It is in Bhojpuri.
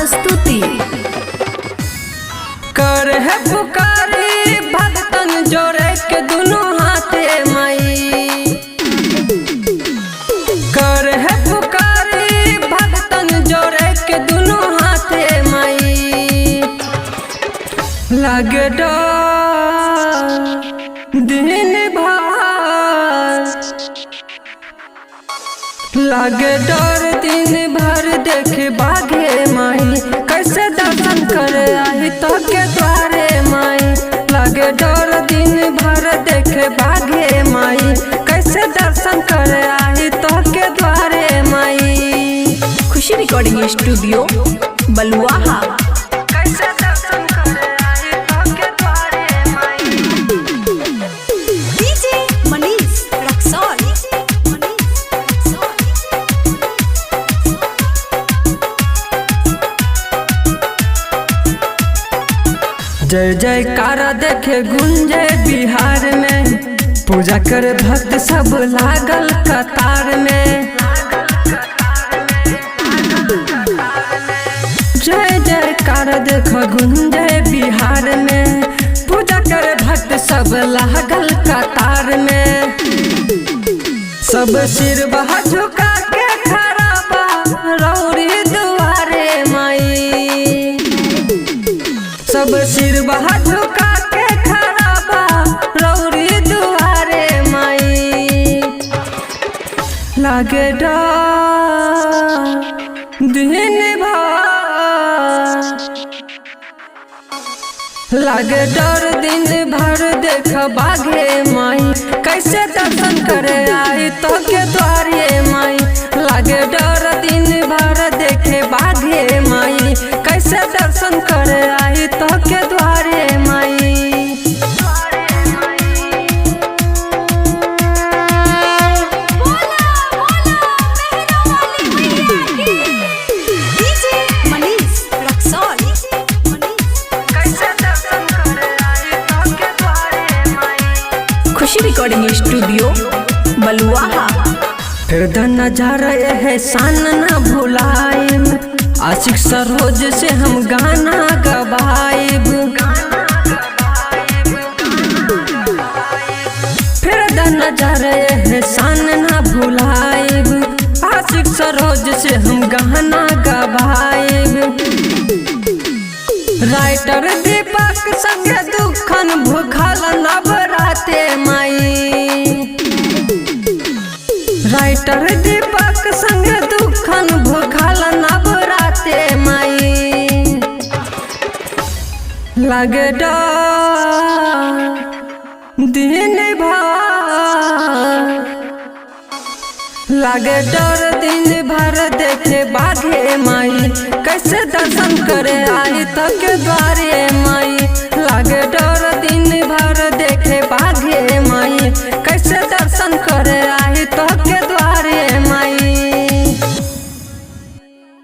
प्रस्तुति। कर है पुकारी भगतन जोड़े के दोनों हाथे माई। कर है पुकारी भगतन जोड़े के दोनों हाथे माई। लगे डर दिन भर, लगे डर दिन भर देखे बाघे माई। कैसे दर्शन करे आई तो के द्वारे माई। लगे डर दिन भर देखे बाघे माई। कैसे दर्शन करे आई तो के द्वारे माई। खुशी रिकॉर्डिंग स्टूडियो बलुआहा। कैसे दर्शन करे आई तो के द्वारे माई। डीजे मनीष रक्सौल। जय जयकारा देखे गुंजे बिहार में। पूजा करे भक्त सब लागल कतार में। जय जयकारा देखो गुंजे बिहार में। पूजा करे भक्त सब लागल कतार में। सब सिर बहा झुका के खड़ा बा रौरी दुआरे माई। सब सिर बहा झुका के खड़ा बा रौरी दुआरे माई। लागे डर दिन भर, लागे डर दिन भर देख बाघे माई। कैसे दर्शन करे आई तो के द्वारे माई। लागे डर दिन भर देखे बाघे माई। कैसे दर्शन करे आई तो के द्वारे माई। डीजे मनीष रक्सौल। कैसे दर्शन करे आई तो के द्वारे माई। खुशी रिकॉर्डिंग स्टूडियो बलुआहा। फिर नजारा है सान न भुलाइब। आशिक सरोज से हम गाना गवाइब। फिर नजारा है सान न भुलाइब। आशिक सरोज से हम गाना गवाइब। राइटर दीपक संग दुखन भूखल नवराते माई। राइटर दीपक संग दुखन भूखल नवराते माई। लगे डर दिन भर, लगे डर दिन भर देखे बाघे माई। कैसे दर्शन करे आई तो के द्वारे